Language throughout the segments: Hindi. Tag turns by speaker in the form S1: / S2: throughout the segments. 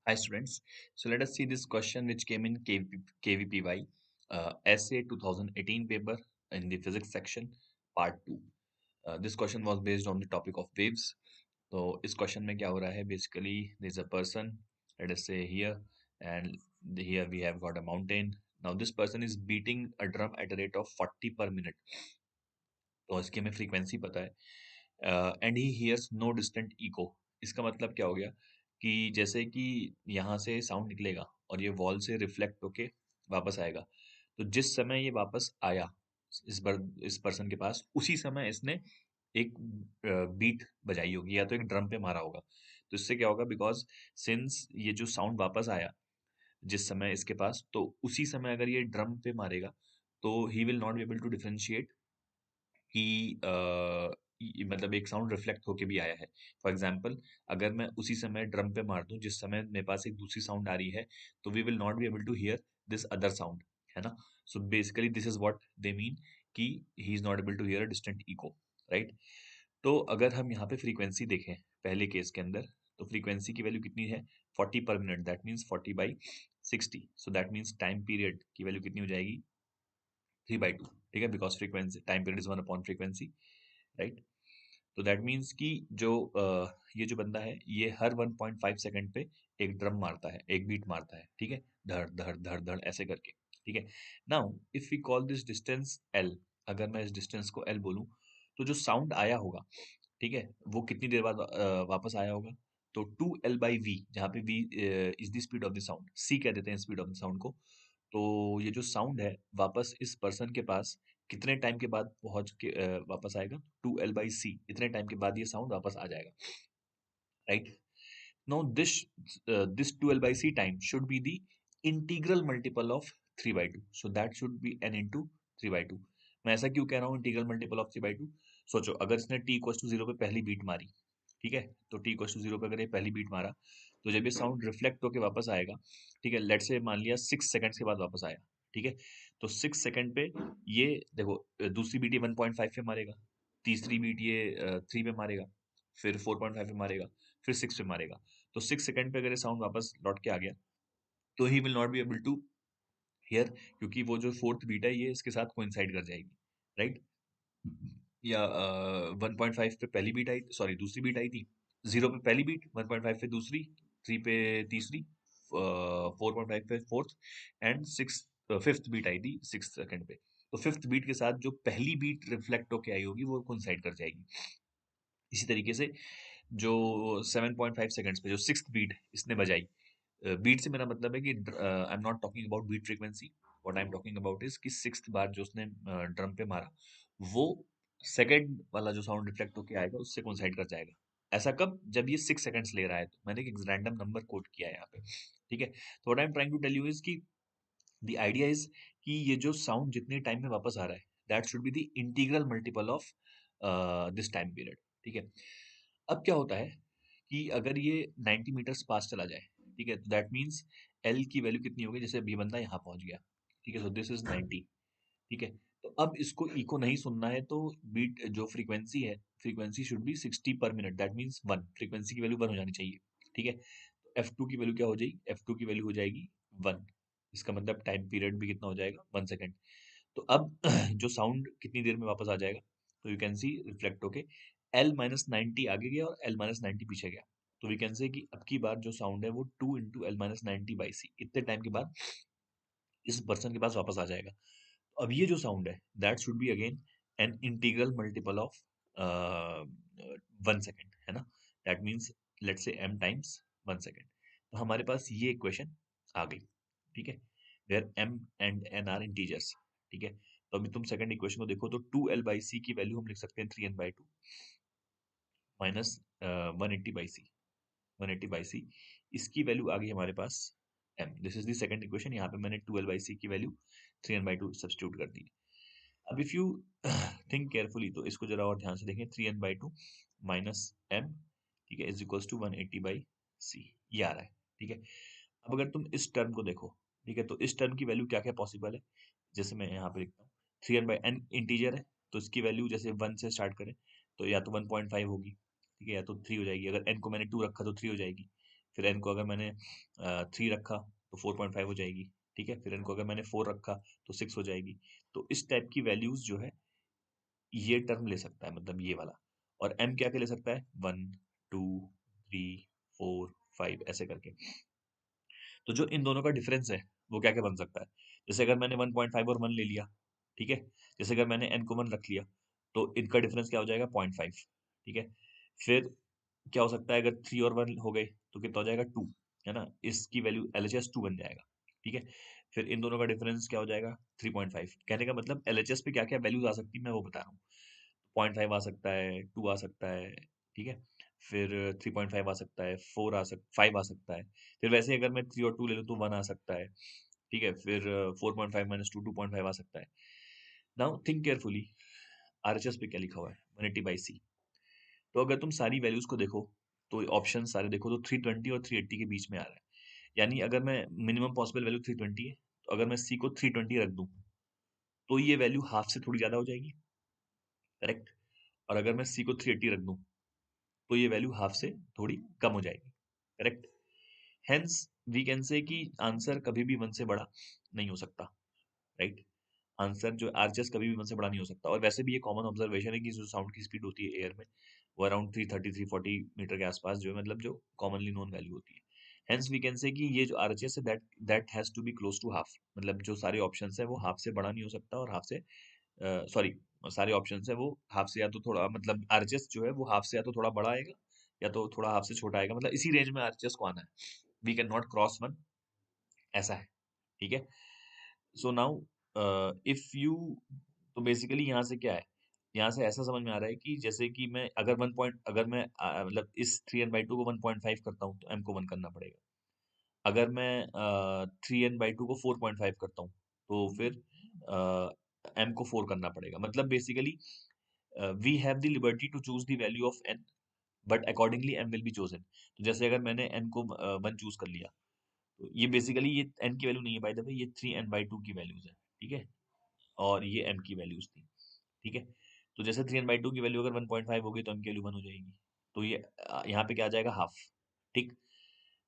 S1: Hi students. So let us see this question which came in KVPY Essay 2018 paper in the physics section part 2. This question was based on the topic of waves. तो इस क्वेश्चन में क्या हो रहा है basically there is a person, let us say here, and here we have got a mountain. Now this person is beating a drum at a rate of 40 per minute. तो इसकी हमें फ्रीक्वेंसी पता है and he hears no distant echo. इसका मतलब क्या हो गया कि जैसे कि यहाँ से साउंड निकलेगा और ये वॉल से रिफ्लेक्ट होके वापस आएगा, तो जिस समय ये वापस आया इस पर्सन के पास, उसी समय इसने एक बीट बजाई होगी या तो एक ड्रम पे मारा होगा। तो इससे क्या होगा, बिकॉज सिंस ये जो साउंड वापस आया जिस समय इसके पास, तो उसी समय अगर ये ड्रम पे मारेगा तो he will not be able to differentiate कि मतलब एक साउंड रिफ्लेक्ट होके भी आया है। फॉर एग्जाम्पल, अगर मैं उसी समय ड्रम पे मार दूं जिस समय मेरे पास एक दूसरी साउंड आ रही है, तो we will not be able to hear this other sound, है ना। So basically this is what they mean कि he is not able to hear a distant echo, right. तो अगर हम यहाँ पे फ्रीक्वेंसी देखें पहले केस के अंदर, तो फ्रीक्वेंसी की वैल्यू कितनी है, 40 पर minute, that means 40/60। So that means time period की वैल्यू कितनी हो जाएगी, 3/2, ठीक है, because frequency time period is frequency, right. तो दैट मीन्स कि जो ये जो बंदा है ये हर 1.5 सेकंड पे एक ड्रम मारता है, एक बीट मारता है, ठीक है, धड़ धड़ धड़ धड़ ऐसे करके, ठीक है। Now if we call this distance L, अगर मैं इस डिस्टेंस को एल बोलूं, तो जो साउंड आया होगा, ठीक है, वो कितनी देर बाद वापस आया होगा, तो 2L/V, जहाँ पे V is the speed of the sound, C कह देते हैं स्पीड ऑफ द साउंड को। तो ये जो साउंड है वापस इस पर्सन के पास कितने टाइम के बाद पहुंच के वापस आएगा, 2L/C, इतने टाइम के बाद ये साउंड वापस आ जाएगा, right. Now this 2L/C time should be the integral multiple of 3/2, so that should B n into 3/2। मैं ऐसा क्यों कह रहा हूँ इंटीग्रल मल्टीपल ऑफ 3/2? सोचो, अगर इसने t=0 पे पहली बीट मारी, ठीक है, तो t=0 पे अगर ये पहली बीट मारा, तो जब ये साउंड रिफ्लेक्ट होके वापस आएगा, ठीक है, लेट्स से मान लिया 6 सेकंड्स के बाद वापस आया, ठीक है, तो 6 सेकंड पे ये देखो दूसरी बीट ये 1.5 पे मारेगा, तीसरी बीट ये 3 पे मारेगा, फिर 4.5 पे मारेगा, फिर 6 पे मारेगा। तो 6 सेकंड पे अगर ये साउंड वापस लौट के आ गया, तो he will not be able to hear, क्योंकि वो जो फोर्थ बीट है ये इसके साथ कोइंसाइड कर जाएगी, राइट। या 1.5 पे पहली बीट आई, सॉरी दूसरी बीट आई थी, 0 पे पहली बीट, 1.5 पे दूसरी, 3 पे तीसरी, 4.5 पे fourth, and six fifth beat आई थी 6 सेकंड पे। तो फिफ्थ बीट के साथ जो पहली बीट रिफ्लेक्ट होके आई होगी वो कोइंसाइड कर जाएगी। इसी तरीके से जो 7.5 सेकंड्स पे जो सिक्स्थ बीट इसने बजाई, बीट से मेरा मतलब है कि I am not talking about beat frequency, what I am talking about is कि सिक्स्थ बार जो उसने ड्रम पे मारा, वो सेकंड वाला जो साउंड रिफ्लेक्ट होके आएगा उससे कोइंसाइड कर जाएगा। ऐसा कब, जब ये 6 सेकंड्स ले रहा है, तो मैंने एक रैंडम नंबर कोट किया है यहाँ पे, ठीक है। तो what I am trying to tell you is कि द आइडिया इज कि ये जो साउंड जितने टाइम में वापस आ रहा है, that should be the integral multiple of this time period, ठीक है। अब क्या होता है कि अगर ये 90 मीटर्स पास चला जाए, ठीक है, तो दैट मीन्स एल की वैल्यू कितनी होगी, जैसे अभी बंदा यहाँ पहुंच गया, ठीक है, सो दिस इज 90, ठीक है। तो अब इसको इको नहीं सुनना है, तो बीट जो फ्रीक्वेंसी है, फ्रीक्वेंसी शुड बी 60 पर मिनट, दैट मीन्स 1, फ्रीक्वेंसी की वैल्यू 1 हो जानी चाहिए, ठीक है। F2 की वैल्यू क्या हो जाएगी, F2 की वैल्यू हो जाएगी 1। इसका मतलब टाइम पीरियड भी कितना हो जाएगा, 1 सेकेंड। तो अब जो साउंड कितनी देर में वापस आ जाएगा, तो यू कैन सी रिफ्लेक्ट होके L-90 आगे गया और L-90 पीछे गया। तो वी कैन से कि अब की बार जो साउंड है वो 2 इंटू L-90/C, इतने टाइम के बाद इस पर्सन के पास वापस आ जाएगा। अब ये जो साउंड है that should be again an integral multiple of 1 second, है ना। That means let's say m times 1 second. तो हमारे पास ये इक्वेशन आ गई, ठीक है, where m and n are integers, ठीक है। तो अभी तुम सेकंड इक्वेशन को देखो, तो 2L/C की वैल्यू हम लिख सकते हैं 3n/2 माइनस 180/C, 180/C, इसकी वैल्यू आ गई हमारे पास m। This is the second equation, यहाँ पे मैंने 2L/C की वैल्यू 3n/2 सब्स्टिट्यूट कर दी। अब इफ यू थिंक केयरफुली, तो इसको जरा और ध्यान से देखें, 3n/2 माइनस m, ठीक है, इज इक्वल्स टू 180/C, ये आ रहा है, ठीक है। अब अगर तुम इस टर्म को देखो, ठीक है, तो इस टर्म की वैल्यू क्या क्या पॉसिबल है, जैसे मैं यहाँ पे लिखता हूँ, 3n/n इंटीजर है, तो इसकी वैल्यू जैसे 1 से स्टार्ट करें, तो या तो 1.5 होगी, ठीक है, या तो 3 हो जाएगी, अगर n को मैंने 2 रखा तो 3 हो जाएगी, फिर n को अगर मैंने 3 रखा तो 4.5 हो जाएगी, ठीक है। फिर n को अगर मैंने 4 रखा तो 6 हो जाएगी। तो इस टाइप की वैल्यूज जो है ये टर्म ले सकता है, मतलब ये वाला। और m क्या क्या ले सकता है, 1 2 3 4 5 ऐसे करके। तो जो इन दोनों का डिफरेंस है वो क्या क्या बन सकता है, जैसे अगर मैंने 1.5 और 1 ले लिया, ठीक है। जैसे अगर मैंने n को 1 रख लिया तो इनका डिफरेंस क्या हो जाएगा, 0.5, ठीक है। फिर क्या हो सकता है, अगर 3 और 1 हो गए तो कितना हो जाएगा, 2, है ना। इसकी वैल्यू LHS 2 बन जाएगा, ठीक है। फिर इन दोनों का डिफरेंस क्या हो जाएगा, 3.5। कहने का मतलब LHS पे क्या क्या वैल्यूज आ सकती है मैं वो बता रहा हूँ। 0.5 आ सकता है, 2 आ सकता है, ठीक है। फिर 3.5 आ सकता है, 5 आ सकता है। फिर वैसे ही अगर मैं 3 और 2 ले लूँ तो 1 आ सकता है, ठीक है। फिर 4.5 माइनस 2 2.5 आ सकता है। नाउ थिंक केयरफुली, RHS पे क्या लिखा हुआ है, 180/c। तो अगर तुम सारी वैल्यूज को देखो तो ऑप्शन सारे देखो तो 320 और 380 के बीच में आ रहा है। यानी अगर मैं मिनिमम पॉसिबल वैल्यू 320 है, तो अगर मैं c को 320 रख दूं तो ये वैल्यू हाफ से थोड़ी ज्यादा हो जाएगी, करेक्ट। और अगर मैं c को 380 रख दूं तो ये वैल्यू हाफ से थोड़ी कम हो जाएगी, correct. Hence we can say कि आंसर कभी भी 1 से बड़ा नहीं हो सकता, राइट। आंसर जो आरएचएस कभी भी 1 से बड़ा नहीं हो सकता। और वैसे भी ये कॉमन ऑब्जर्वेशन है कि जो साउंड की स्पीड होती है एयर में वो अराउंड 330 340 मीटर के आसपास जो है, मतलब जो कॉमनली नोन वैल्यू होती है। हेंस वी कैन से कि ये जो आरएचएस है that that has to be close to half, मतलब जो सारे ऑप्शंस है वो हाफ से बड़ा नहीं हो सकता, और हाफ से सॉरी, सारे ऑप्शंस है वो हाफ से या तो थोड़ा, मतलब आरएचएस जो है वो हाफ से या तो थोड़ा बड़ा आएगा या तो थोड़ा हाफ से छोटा आएगा, मतलब इसी रेंज में आरएचएस को आना है। वी कैन नॉट क्रॉस 1, ऐसा है, ठीक है। सो नाउ इफ यू, तो बेसिकली यहाँ से क्या है, यहाँ से ऐसा समझ में आ रहा है कि जैसे कि मैं अगर 1 पॉइंट, अगर मैं मतलब इस 3n/2 को 1.5 करता हूँ तो m को 1 करना पड़ेगा। अगर मैं 3n/2 को 4.5 करता हूँ तो फिर m को 4 करना पड़ेगा। मतलब basically we have the liberty to choose the value of n, but accordingly m will be chosen. तो जैसे अगर मैंने n को 1 चूज कर लिया तो ये बेसिकली ये n की वैल्यू नहीं है बाय द वे, ये 3n/2 की वैल्यूज है, ठीक है। और ये m की वैल्यूज थी, ठीक है। तो जैसे 3n/2 की वैल्यू अगर 1.5 हो गई तो m की वैल्यू 1 हो जाएगी। तो ये यहाँ पे क्या आ जाएगा, हाफ, ठीक।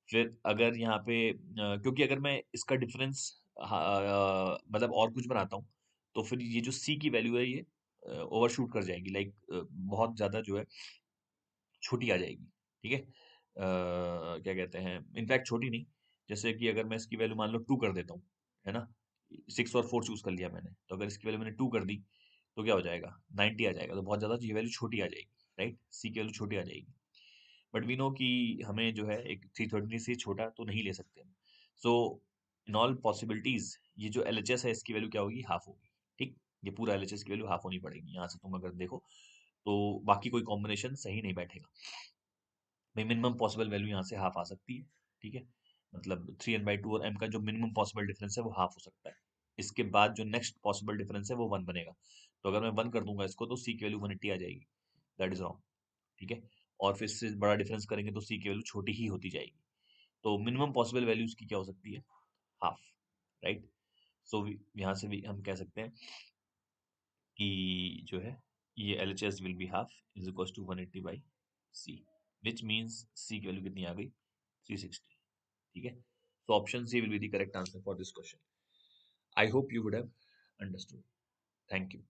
S1: फिर अगर यहाँ पे क्योंकि अगर मैं इसका डिफरेंस मतलब और कुछ बनाता हूँ तो फिर ये जो c की वैल्यू है ये ओवरशूट कर जाएगी, लाइक बहुत ज्यादा जो है छोटी आ जाएगी, ठीक है। क्या कहते हैं, इनफैक्ट छोटी नहीं, जैसे कि अगर मैं इसकी वैल्यू मान लो 2 कर देता हूँ, है ना। 6 और 4 चूज कर लिया मैंने, तो अगर इसकी वैल्यू मैंने 2 कर दी तो क्या हो जाएगा, 90 आ जाएगा। तो बहुत ज्यादा ये वैल्यू छोटी आ जाएगी, राइट, सी की वैल्यू छोटी आ जाएगी। बट वी नो कि हमें जो है एक 330 से छोटा तो नहीं ले सकते हम। सो इन ऑल पॉसिबिलिटीज ये जो LHS है इसकी वैल्यू क्या होगी, हाफ होगी, ठीक। ये पूरा LHS की वैल्यू हाफ होनी पड़ेगी। यहाँ से तुम अगर देखो तो बाकी कोई कॉम्बिनेशन सही नहीं बैठेगा भाई। मिनिमम पॉसिबल वैल्यू यहाँ से हाफ आ सकती है, ठीक है। मतलब 3n/2 और m का जो मिनिमम पॉसिबल डिफरेंस है वो हाफ हो सकता है। इसके बाद जो नेक्स्ट पॉसिबल डिफरेंस है वो 1 बनेगा। तो अगर मैं 1 कर दूंगा इसको तो c की वैल्यू 180 आ जाएगी, दैट इज रॉन्ग, ठीक है। और फिर इससे बड़ा डिफरेंस करेंगे तो c की वैल्यू छोटी ही होती जाएगी। तो मिनिमम पॉसिबल वैल्यूज की क्या हो सकती है, हाफ, राइट। सो यहाँ से भी हम कह सकते हैं कि जो है ये LHS will be half is equal to 180/c, which means c की वैल्यू कितनी आ गई, 360, ठीक है। So option C will be the correct answer for this question. I hope you would have understood. Thank you.